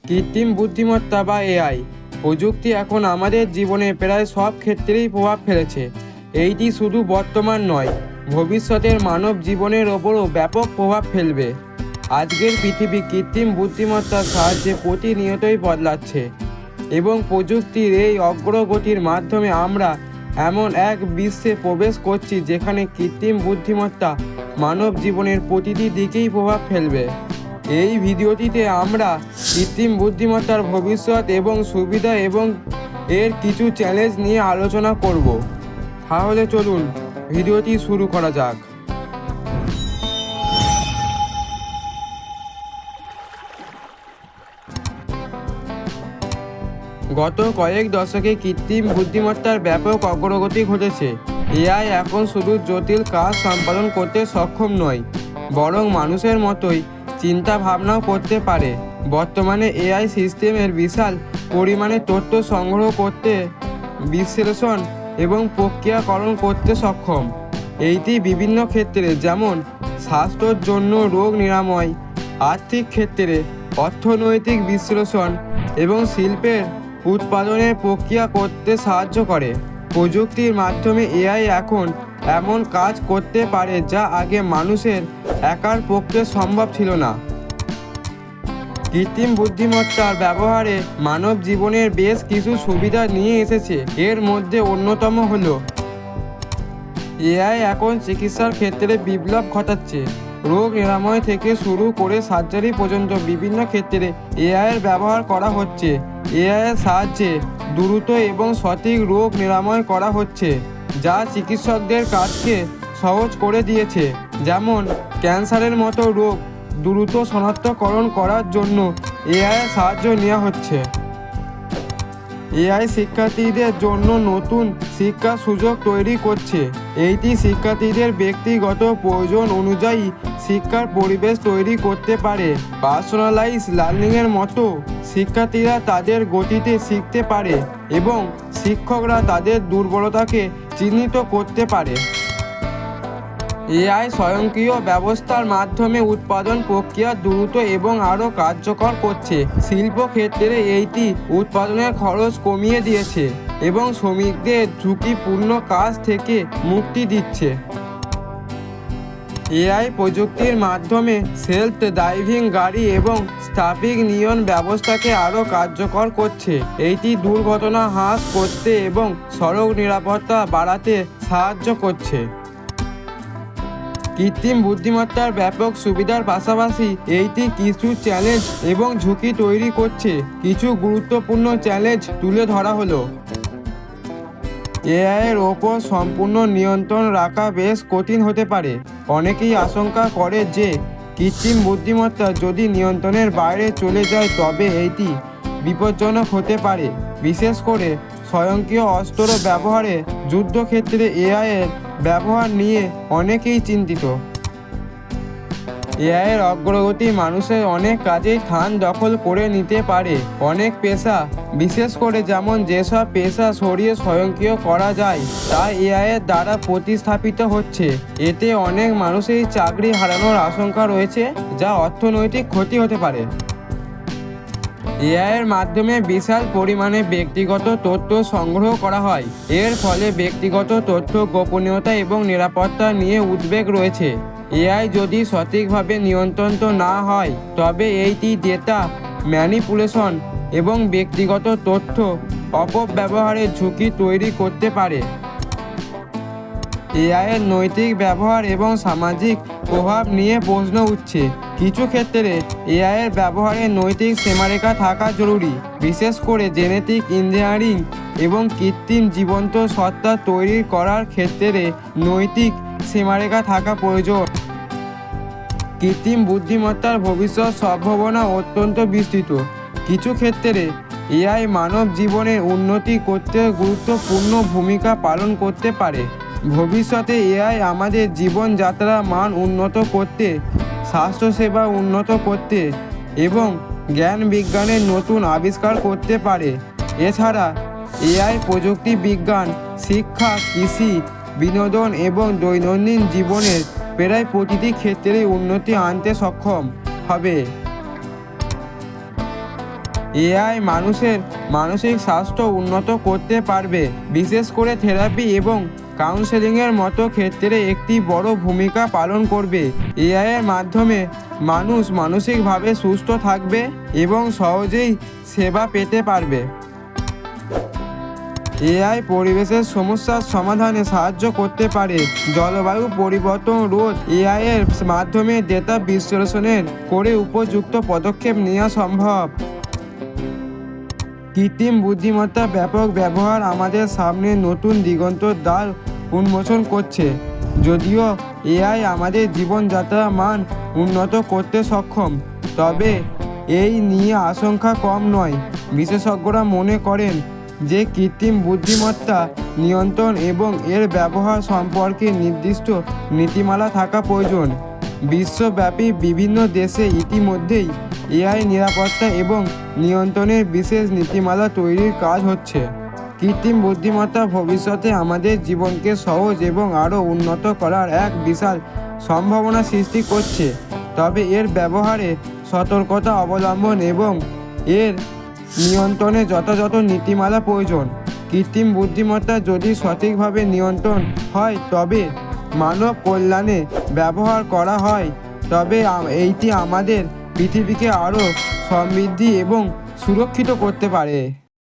কৃত্রিম বুদ্ধিমত্তা বা এআই প্রযুক্তি এখন আমাদের জীবনে প্রায় সব ক্ষেত্রেই প্রভাব ফেলেছে। এইটি শুধু বর্তমান নয়, ভবিষ্যতের মানব জীবনের ওপরও ব্যাপক প্রভাব ফেলবে। আজকের পৃথিবী কৃত্রিম বুদ্ধিমত্তার সাহায্যে প্রতিনিয়তই বদলাচ্ছে এবং প্রযুক্তির এই অগ্রগতির মাধ্যমে আমরা এমন এক বিশ্বে প্রবেশ করছি যেখানে কৃত্রিম বুদ্ধিমত্তা মানব জীবনের প্রতিটি দিকেই প্রভাব ফেলবে। এই ভিডিওটিতে আমরা কৃত্রিম বুদ্ধিমত্তার ভবিষ্যৎ এবং সুবিধা এবং এর কিছু চ্যালেঞ্জ নিয়ে আলোচনা করব। তাহলে চলুন ভিডিওটি শুরু করা যাক। গত কয়েক দশকে কৃত্রিম বুদ্ধিমত্তার ব্যাপক অগ্রগতি ঘটেছে। এআই এখন শুধু জটিল কাজ সম্পাদন করতে সক্ষম নয়, বরং মানুষের মতোই চিন্তা ভাবনাও করতে পারে। বর্তমানে এআই সিস্টেমের বিশাল পরিমাণে তথ্য সংগ্রহ করতে, বিশ্লেষণ এবং প্রক্রিয়াকরণ করতে সক্ষম। এইটি বিভিন্ন ক্ষেত্রে যেমন স্বাস্থ্যের জন্য রোগ নিরাময়, আর্থিক ক্ষেত্রে অর্থনৈতিক বিশ্লেষণ এবং শিল্পের উৎপাদনের প্রক্রিয়া করতে সাহায্য করে। প্রযুক্তির মাধ্যমে এআই এখন এমন কাজ করতে পারে যা আগে মানুষের একার পক্ষে সম্ভব ছিল না। কৃত্রিম বুদ্ধিমত্তার ব্যবহারে মানব জীবনের বেশ কিছু সুবিধা নিয়ে এসেছে। এর মধ্যে অন্যতম হলো এআই এখন চিকিৎসার ক্ষেত্রে বিপ্লব ঘটাচ্ছে। রোগ নিরাময় থেকে শুরু করে সার্জারি পর্যন্ত বিভিন্ন ক্ষেত্রে এআইয়ের ব্যবহার করা হচ্ছে। এআইয়ের সাহায্যে দ্রুত এবং সঠিক রোগ নিরাময় করা হচ্ছে, যা চিকিৎসকদের কাজকে সহজ করে দিয়েছে। যেমন ক্যান্সারের মতো রোগ দ্রুত শনাক্তকরণ করার জন্য এআইয়ের সাহায্য নেওয়া হচ্ছে। এআই শিক্ষার্থীদের জন্য নতুন শিক্ষার সুযোগ তৈরি করছে। এইটি শিক্ষার্থীদের ব্যক্তিগত প্রয়োজন অনুযায়ী শিক্ষার পরিবেশ তৈরি করতে পারে। পার্সোনালাইজ লার্নিংয়ের মতো শিক্ষার্থীরা তাদের গতিতে শিখতে পারে এবং শিক্ষকরা তাদের দুর্বলতাকে চিহ্নিত করতে পারে। এআই স্বয়ংক্রিয় ব্যবস্থার মাধ্যমে উৎপাদন প্রক্রিয়া দ্রুত এবং আরও কার্যকর করছে। শিল্প ক্ষেত্রে এইটি উৎপাদনের খরচ কমিয়ে দিয়েছে এবং শ্রমিকদের ঝুঁকিপূর্ণ কাজ থেকে মুক্তি দিচ্ছে। এআই প্রযুক্তির মাধ্যমে সেলফ ড্রাইভিং গাড়ি এবং ট্রাফিক নিয়ন্ত্রণ ব্যবস্থাকে আরও কার্যকর করছে। এইটি দুর্ঘটনা হ্রাস করতে এবং সড়ক নিরাপত্তা বাড়াতে সাহায্য করছে। কৃত্রিম বুদ্ধিমত্তার ব্যাপক সুবিধার পাশাপাশি এইটি কিছু চ্যালেঞ্জ এবং ঝুঁকি তৈরি করছে। কিছু গুরুত্বপূর্ণ চ্যালেঞ্জ তুলে ধরা হলো। এআইয়ের ওপর সম্পূর্ণ নিয়ন্ত্রণ রাখা বেশ কঠিন হতে পারে। অনেকেই আশঙ্কা করে যে কৃত্রিম বুদ্ধিমত্তা যদি নিয়ন্ত্রণের বাইরে চলে যায় তবে এটি বিপজ্জনক হতে পারে, বিশেষ করে স্বয়ংক্রিয় অস্ত্র ব্যবহারে। যুদ্ধক্ষেত্রে এআইয়ের ব্যবহার নিয়ে অনেকেই চিন্তিত। এআইয়ের অগ্রগতি মানুষের অনেক কাজেই স্থান দখল করে নিতে পারে। অনেক পেশা, বিশেষ করে যেমন যেসব পেশা সরিয়ে স্বয়ংক্রিয় করা যায় তা এআইয়ের দ্বারা প্রতিস্থাপিত হচ্ছে। এতে অনেক মানুষের চাকরি হারানোর আশঙ্কা রয়েছে, যা অর্থনৈতিক ক্ষতি হতে পারে। এআইয়ের মাধ্যমে বিশাল পরিমাণে ব্যক্তিগত তথ্য সংগ্রহ করা হয়। এর ফলে ব্যক্তিগত তথ্য গোপনীয়তা এবং নিরাপত্তা নিয়ে উদ্বেগ রয়েছে। এআই যদি সঠিকভাবে নিয়ন্ত্রিত না হয় তবে এইটি ডেটা ম্যানিপুলেশন এবং ব্যক্তিগত তথ্য অপব্যবহারের ঝুঁকি তৈরি করতে পারে। এআইয়ের নৈতিক ব্যবহার এবং সামাজিক প্রভাব নিয়ে প্রশ্ন উঠছে। কিছু ক্ষেত্রে এআইয়ের ব্যবহারে নৈতিক সীমারেখা থাকা জরুরি, বিশেষ করে জেনেটিক ইঞ্জিনিয়ারিং এবং কৃত্রিম জীবন্ত সত্তা তৈরি করার ক্ষেত্রে নৈতিক সীমারেখা থাকা প্রয়োজন। কৃত্রিম বুদ্ধিমত্তার ভবিষ্যৎ সম্ভাবনা অত্যন্ত বিস্তৃত। কিছু ক্ষেত্রে এআই মানব জীবনের উন্নতি করতে গুরুত্বপূর্ণ ভূমিকা পালন করতে পারে। ভবিষ্যতে এআই আমাদের জীবনযাত্রার মান উন্নত করতে, স্বাস্থ্যসেবা উন্নত করতে এবং জ্ঞান বিজ্ঞানের নতুন আবিষ্কার করতে পারে। এছাড়া এআই প্রযুক্তি বিজ্ঞান, শিক্ষা, কৃষি, বিনোদন এবং দৈনন্দিন জীবনের প্রায় প্রতিটি ক্ষেত্রেই উন্নতি আনতে সক্ষম হবে। এআই মানুষের মানসিক স্বাস্থ্য উন্নত করতে পারবে, বিশেষ করে থেরাপি এবং কাউন্সেলিংয়ের মতো ক্ষেত্রে একটি বড় ভূমিকা পালন করবে। এআইয়ের মাধ্যমে মানুষ মানসিকভাবে সুস্থ থাকবে এবং সহজেই সেবা পেতে পারবে। এআই পরিবেশের সমস্যার সমাধানে সাহায্য করতে পারে। জলবায়ু পরিবর্তন রোধ এআই এর মাধ্যমে ডেটা বিশ্লেষণের করে উপযুক্ত পদক্ষেপ নেওয়া সম্ভব। কৃত্রিম বুদ্ধিমত্তার ব্যাপক ব্যবহার আমাদের সামনে নতুন দিগন্তের দ্বার উন্মোচন করছে। যদিও এআই আমাদের জীবনযাত্রার মান উন্নত করতে সক্ষম, তবে এই নিয়ে আশঙ্কা কম নয়। বিশেষজ্ঞরা মনে করেন যে কৃত্রিম বুদ্ধিমত্তা নিয়ন্ত্রণ এবং এর ব্যবহার সম্পর্কে নির্দিষ্ট নীতিমালা থাকা প্রয়োজন। বিশ্বব্যাপী বিভিন্ন দেশে ইতিমধ্যেই এআই নিরাপত্তা এবং নিয়ন্ত্রণের বিশেষ নীতিমালা তৈরির কাজ হচ্ছে। কৃত্রিম বুদ্ধিমত্তা ভবিষ্যতে আমাদের জীবনকে সহজ এবং আরও উন্নত করার এক বিশাল সম্ভাবনা সৃষ্টি করছে, তবে এর ব্যবহারে সতর্কতা অবলম্বন এবং এর নিয়ন্ত্রণে যথাযথ নীতিমালা প্রয়োজন। কৃত্রিম বুদ্ধিমত্তা যদি সঠিকভাবে নিয়ন্ত্রণ হয় তবে মানব কল্যাণে ব্যবহার করা হয়, তবে এইটি আমাদের পৃথিবীকে আরও সমৃদ্ধ এবং সুরক্ষিত করতে পারে।